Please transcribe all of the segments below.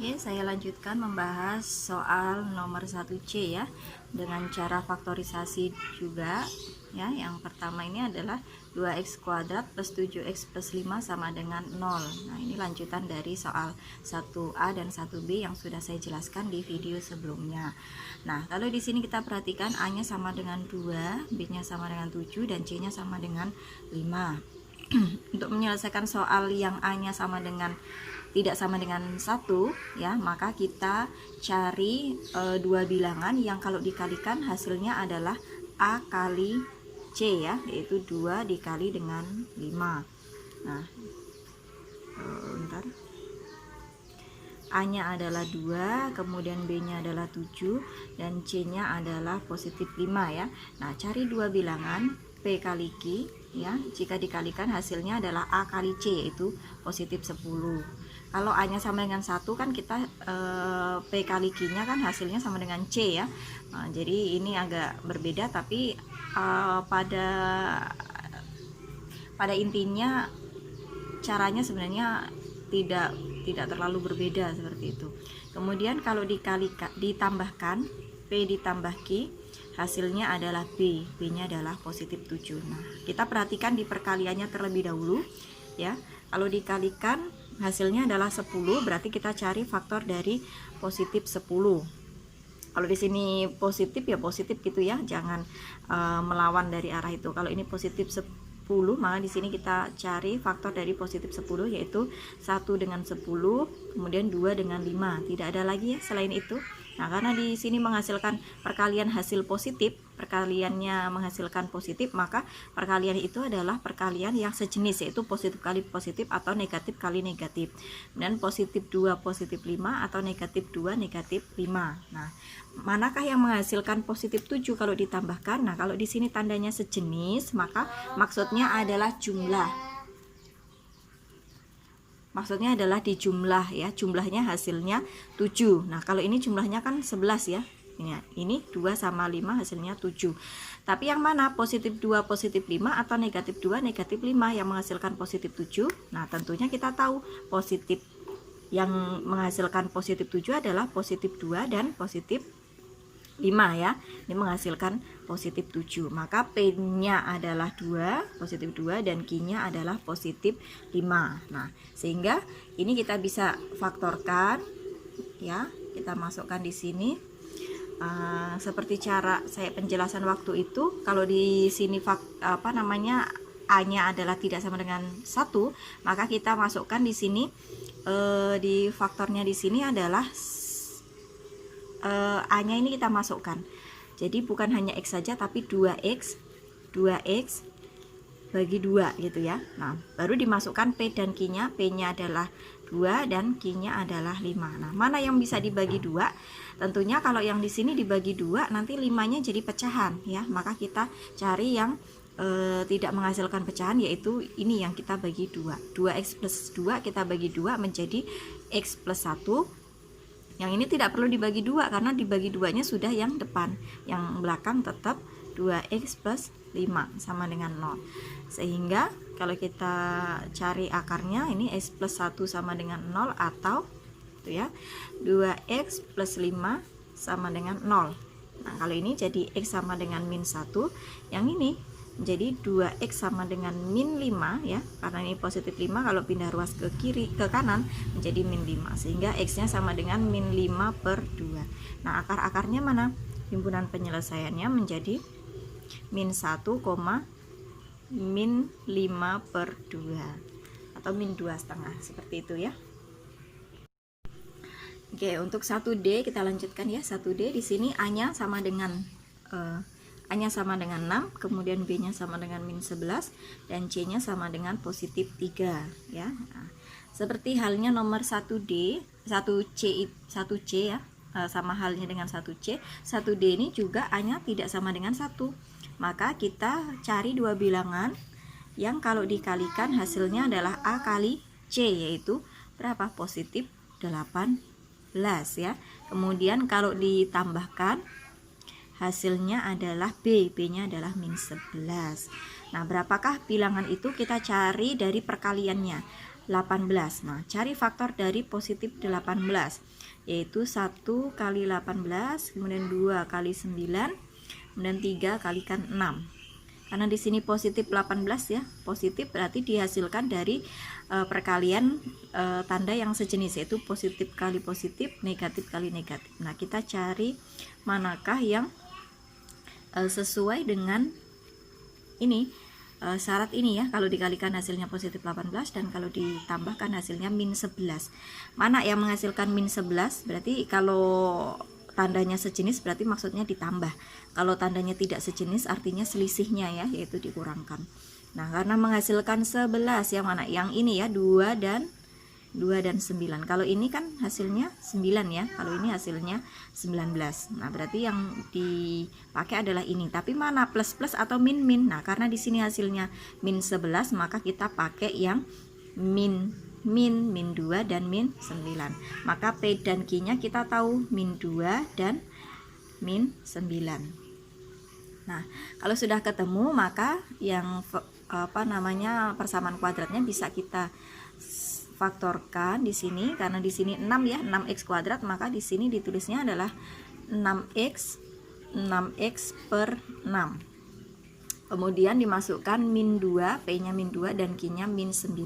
Oke, saya lanjutkan membahas soal nomor 1C ya, dengan cara faktorisasi juga ya. Yang pertama ini adalah 2x kuadrat plus 7x plus 5 sama dengan 0. Nah, ini lanjutan dari soal 1A dan 1B yang sudah saya jelaskan di video sebelumnya. Nah, kalau di sini kita perhatikan A-nya sama dengan 2, B-nya sama dengan 7 dan C-nya sama dengan 5. Untuk menyelesaikan soal yang A-nya sama dengan tidak sama dengan 1 ya, maka kita cari dua bilangan yang kalau dikalikan hasilnya adalah A kali C ya, yaitu 2 dikali dengan 5. Nah, bentar. A-nya adalah 2, kemudian B-nya adalah 7 dan C-nya adalah positif 5 ya. Nah, cari dua bilangan P kali Q ya. Jika dikalikan hasilnya adalah A kali C, yaitu positif 10. Kalau A-nya sama dengan 1 kan kita P kali Q-nya kan hasilnya sama dengan C ya. Nah, jadi ini agak berbeda, tapi pada intinya caranya sebenarnya tidak terlalu berbeda seperti itu. Kemudian kalau ditambahkan P ditambah Q, hasilnya adalah B, B-nya adalah positif 7. Nah, kita perhatikan di perkaliannya terlebih dahulu ya. Kalau dikalikan hasilnya adalah 10, berarti kita cari faktor dari positif 10. Kalau di sini positif ya positif gitu ya, jangan melawan dari arah itu. Kalau ini positif 10, maka di sini kita cari faktor dari positif 10, yaitu 1 dengan 10, kemudian 2 dengan 5. Tidak ada lagi ya selain itu. Nah, karena di sini menghasilkan perkalian hasil positif, perkaliannya menghasilkan positif, maka perkalian itu adalah perkalian yang sejenis, yaitu positif kali positif atau negatif kali negatif. Dan positif 2 positif 5 atau negatif 2 negatif 5. Nah, manakah yang menghasilkan positif 7 kalau ditambahkan? Nah, kalau di sini tandanya sejenis, maka maksudnya adalah jumlah. Maksudnya adalah di jumlah ya, jumlahnya hasilnya 7. Nah, kalau ini jumlahnya kan 11 ya. Ini 2 sama 5 hasilnya 7. Tapi yang mana? Positif 2 positif 5 atau negatif 2 negatif 5 yang menghasilkan positif 7? Nah, tentunya kita tahu positif yang menghasilkan positif 7 adalah positif 2 dan positif 5 ya. Ini menghasilkan positif 7. Maka P-nya adalah 2, positif 2, dan Q-nya adalah positif 5. Nah, sehingga ini kita bisa faktorkan ya. Kita masukkan di sini seperti cara saya penjelasan waktu itu. Kalau di sini A-nya adalah tidak sama dengan 1, maka kita masukkan di sini di faktornya di sini adalah A-nya ini kita masukkan. Jadi bukan hanya X saja, tapi 2X bagi 2 gitu ya. Nah, baru dimasukkan P dan Q-nya. P-nya adalah 2 dan Q-nya adalah 5. Nah, mana yang bisa dibagi 2? Tentunya kalau yang di sini dibagi 2, nanti 5-nya jadi pecahan ya. Maka kita cari yang tidak menghasilkan pecahan, yaitu ini yang kita bagi 2. 2X plus 2 kita bagi 2 menjadi X plus 1. Yang ini tidak perlu dibagi 2 karena dibagi 2-nya sudah yang depan. Yang belakang tetap 2X plus 5 sama dengan 0. Sehingga kalau kita cari akarnya, ini X plus 1 sama dengan 0 atau itu ya, 2X plus 5 sama dengan 0. Nah, kalau ini jadi X sama dengan min 1. Yang ini jadi 2X sama dengan min 5 ya, karena ini positif 5, kalau pindah ruas ke kanan menjadi min 5, sehingga X nya sama dengan min 5 per 2. Nah, akar-akarnya mana? Himpunan penyelesaiannya menjadi min 1, min 5 per 2 atau min 2,5, seperti itu ya. Oke, untuk 1D kita lanjutkan ya. 1D di sini A-nya sama dengan A-nya sama dengan 6, kemudian B-nya sama dengan min 11, dan C-nya sama dengan positif 3 ya. Nah, seperti halnya nomor 1D, 1C ya, sama halnya dengan 1C. 1D ini juga A-nya tidak sama dengan 1. Maka kita cari dua bilangan yang kalau dikalikan hasilnya adalah A kali C, yaitu berapa? Positif 18 ya. Kemudian kalau ditambahkan hasilnya adalah B, B-nya adalah min 11. Nah, berapakah bilangan itu? Kita cari dari perkaliannya. 18. Nah, cari faktor dari positif 18, yaitu 1 kali 18, kemudian 2 kali 9, kemudian 3 kalikan 6. Karena di sini positif 18 ya, positif berarti dihasilkan dari perkalian tanda yang sejenis, yaitu positif kali positif, negatif kali negatif. Nah, kita cari manakah yang sesuai dengan ini syarat ini ya. Kalau dikalikan hasilnya positif 18 dan kalau ditambahkan hasilnya min 11. Mana yang menghasilkan min 11? Berarti kalau tandanya sejenis berarti maksudnya ditambah. Kalau tandanya tidak sejenis artinya selisihnya ya, yaitu dikurangkan. Nah, karena menghasilkan 11, yang mana? Yang ini ya, 2 dan 9. Kalau ini kan hasilnya 9 ya. Kalau ini hasilnya 19. Nah, berarti yang dipakai adalah ini. Tapi mana plus atau min? Nah, karena di sini hasilnya min 11, maka kita pakai yang min 2 dan min 9. Maka P dan Q nya kita tahu min 2 dan min 9. Nah, kalau sudah ketemu maka yang persamaan kuadratnya bisa kita faktorkan di sini, karena di sini 6 ya, 6x kuadrat, maka di sini ditulisnya adalah 6x per 6. Kemudian dimasukkan min 2, P nya min 2 dan Q nya min 9.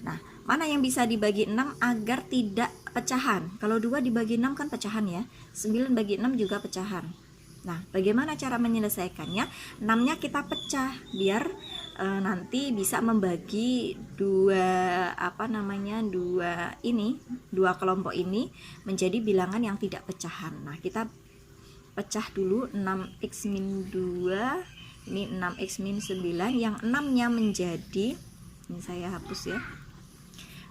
Nah, mana yang bisa dibagi 6 agar tidak pecahan? Kalau 2 dibagi 6 kan pecahan ya. 9 bagi 6 juga pecahan. Nah, bagaimana cara menyelesaikannya? 6-nya kita pecah biar nanti bisa membagi dua kelompok ini menjadi bilangan yang tidak pecahan. Nah, kita pecah dulu 6x min 2, ini 6x min 9, yang 6-nya menjadi, ini saya hapus ya,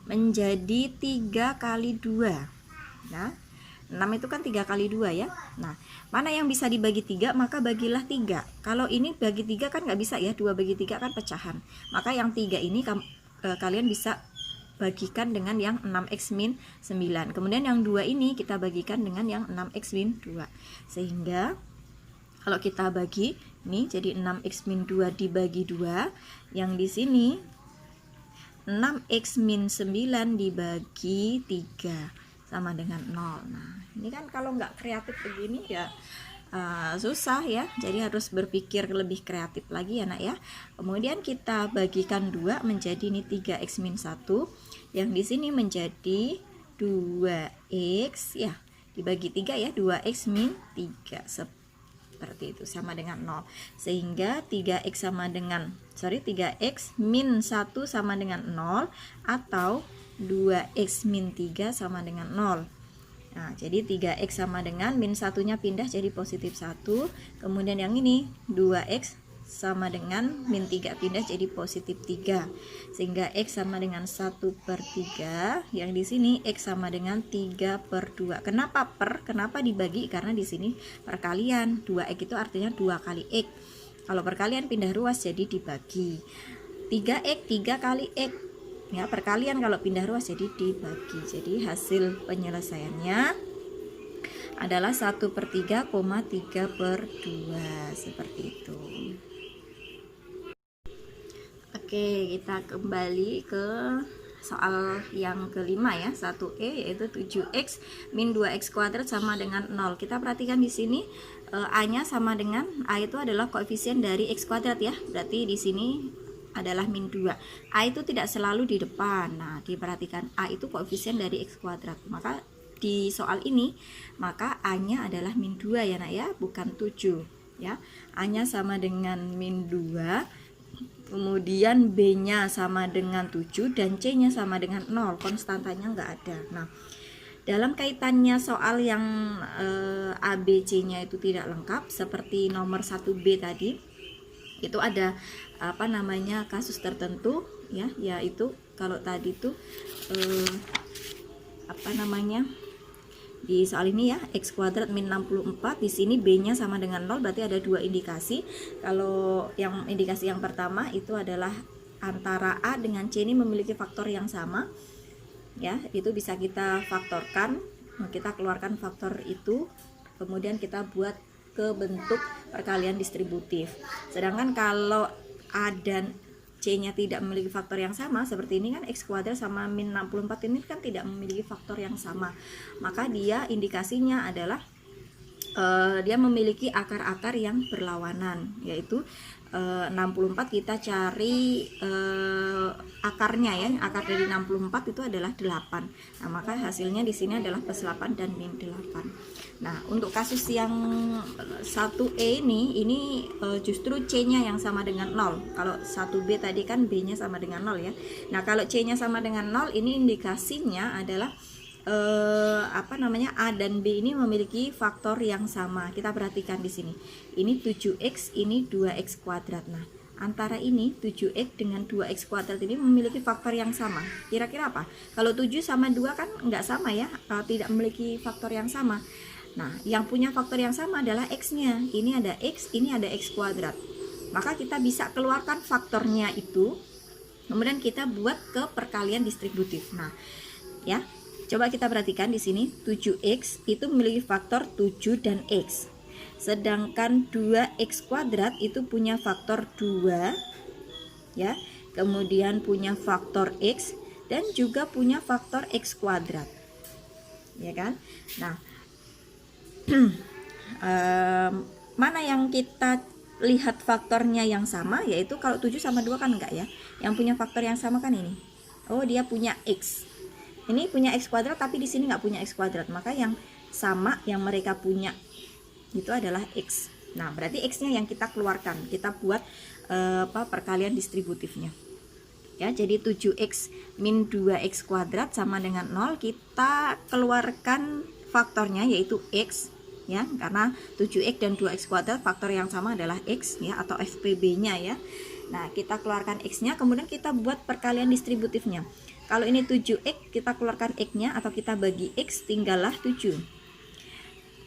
menjadi 3 kali 2. Nah, 6 itu kan 3 kali 2 ya. Nah, mana yang bisa dibagi 3, maka bagilah 3. Kalau ini bagi 3 kan nggak bisa ya, 2 bagi 3 kan pecahan. Maka yang 3 ini kalian bisa bagikan dengan yang 6x min 9. Kemudian yang 2 ini kita bagikan dengan yang 6x min 2. Sehingga kalau kita bagi, ini jadi 6x min 2 dibagi 2. Yang di sini 6x min 9 dibagi 3 sama dengan 0. Nah, ini kan kalau nggak kreatif begini ya susah ya. Jadi harus berpikir lebih kreatif lagi ya nak ya. Kemudian kita bagikan 2 menjadi ini 3x min 1. Yang di sini menjadi 2x ya. Dibagi 3 ya, 2x min 3. Seperti itu, sama dengan 0. Sehingga 3x min 1 sama dengan 0, atau 2x min 3 sama dengan 0. Nah, jadi 3x sama dengan min 1-nya pindah jadi positif 1. Kemudian yang ini 2x sama dengan min 3 pindah jadi positif 3. Sehingga x sama dengan 1/3. Yang di sini x sama dengan 3/2. Kenapa per? Kenapa dibagi? Karena di sini perkalian. 2x itu artinya 2 kali x. Kalau perkalian pindah ruas jadi dibagi. 3x 3 kali x. Ya, perkalian kalau pindah ruas jadi dibagi. Jadi hasil penyelesaiannya adalah 1/3, 3/2 seperti itu. Oke, kita kembali ke soal yang kelima ya, 1E, yaitu 7x min 2x kuadrat sama dengan 0. Kita perhatikan di sini A-nya sama dengan, A itu adalah koefisien dari x kuadrat ya. Berarti di sini adalah min 2. A itu tidak selalu di depan. Nah, diperhatikan A itu koefisien dari x kuadrat. Maka di soal ini maka A-nya adalah min 2 ya nak ya, bukan 7 ya. A-nya sama dengan min 2. Kemudian B-nya sama dengan 7 dan C-nya sama dengan 0. Konstantanya nggak ada. Nah, dalam kaitannya soal yang A, B, C-nya itu tidak lengkap seperti nomor 1B tadi, itu ada kasus tertentu ya, yaitu kalau tadi itu di soal ini ya, x kuadrat min 64, di sini B-nya sama dengan 0, berarti ada dua indikasi. Kalau yang indikasi yang pertama itu adalah antara A dengan C ini memiliki faktor yang sama ya, itu bisa kita faktorkan. Kita keluarkan faktor itu, kemudian kita buat ke bentuk perkalian distributif. Sedangkan kalau A dan C-nya tidak memiliki faktor yang sama, seperti ini kan X kuadrat sama min 64 ini kan tidak memiliki faktor yang sama, maka dia indikasinya adalah dia memiliki akar-akar yang berlawanan, yaitu 64 kita cari akarnya ya, akar dari 64 itu adalah 8. Nah, maka hasilnya di sini adalah plus 8 dan min 8. Nah, untuk kasus yang 1E ini justru C-nya yang sama dengan 0. Kalau 1B tadi kan B-nya sama dengan 0 ya. Nah, kalau C-nya sama dengan 0, ini indikasinya adalah A dan B ini memiliki faktor yang sama. Kita perhatikan di sini. Ini 7x, ini 2x kuadrat. Nah, antara ini 7x dengan 2x kuadrat ini memiliki faktor yang sama. Kira-kira apa? Kalau 7 sama 2 kan nggak sama ya, tidak memiliki faktor yang sama. Nah, yang punya faktor yang sama adalah x-nya. Ini ada x, ini ada x kuadrat. Maka kita bisa keluarkan faktornya itu, kemudian kita buat ke perkalian distributif. Nah, ya. Coba kita perhatikan di sini, 7x itu memiliki faktor 7 dan x. Sedangkan 2x kuadrat itu punya faktor 2 ya. Kemudian punya faktor x dan juga punya faktor x kuadrat. Ya kan? Nah, mana yang kita lihat faktornya yang sama, yaitu kalau 7 sama 2 kan enggak ya. Yang punya faktor yang sama kan ini. Oh, dia punya x. Ini punya x kuadrat tapi di sini nggak punya x kuadrat, maka yang sama yang mereka punya itu adalah x. Nah, berarti x-nya yang kita keluarkan, kita buat perkalian distributifnya. Ya, jadi 7x min 2x kuadrat sama dengan 0, kita keluarkan faktornya yaitu x ya, karena 7x dan 2x kuadrat faktor yang sama adalah x ya, atau FPB-nya ya. Nah, kita keluarkan x-nya, kemudian kita buat perkalian distributifnya. Kalau ini 7x, kita keluarkan x-nya atau kita bagi x, tinggallah 7.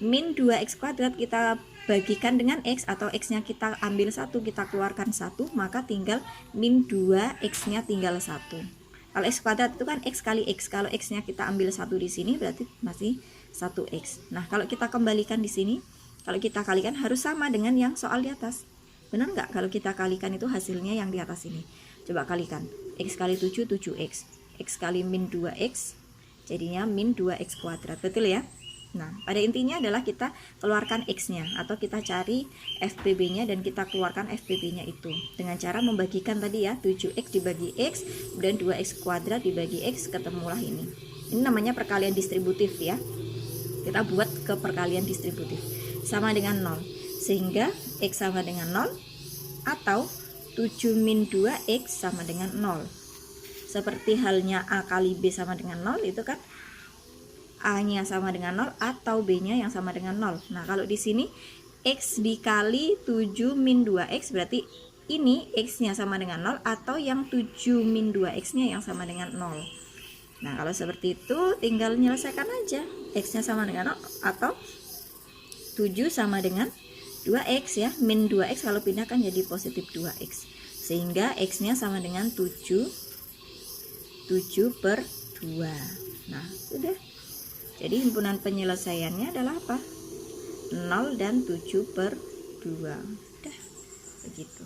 Min 2x kuadrat kita bagikan dengan x atau x-nya kita ambil 1, kita keluarkan 1, maka tinggal min 2, x-nya tinggal 1. Kalau x kuadrat itu kan x kali x. Kalau x-nya kita ambil 1 di sini berarti masih 1x. Nah, kalau kita kembalikan di sini, kalau kita kalikan harus sama dengan yang soal di atas. Benar nggak? Kalau kita kalikan itu hasilnya yang di atas ini. Coba kalikan. X kali 7, 7x. X kali min 2x, jadinya min 2x kuadrat. Betul ya? Nah, pada intinya adalah kita keluarkan x-nya atau kita cari FPB-nya dan kita keluarkan FPB-nya itu dengan cara membagikan tadi ya, 7x dibagi x dan 2x kuadrat dibagi x, ketemulah ini. Ini namanya perkalian distributif ya. Kita buat ke perkalian distributif. Sama dengan 0. Sehingga x sama dengan 0 atau 7 min 2x sama dengan 0. Seperti halnya A kali B sama dengan 0, itu kan A-nya sama dengan 0 atau B-nya yang sama dengan 0. Nah, kalau di sini X dikali 7 min 2X berarti ini X-nya sama dengan 0 atau yang 7 min 2X-nya yang sama dengan 0. Nah, kalau seperti itu tinggal menyelesaikan aja. X-nya sama dengan 0 atau 7 sama dengan 2X ya. Min 2X kalau pindahkan jadi positif 2X. Sehingga X-nya sama dengan 7 per 2. Nah, sudah. Jadi himpunan penyelesaiannya adalah apa? 0 dan 7 per 2. Udah, begitu.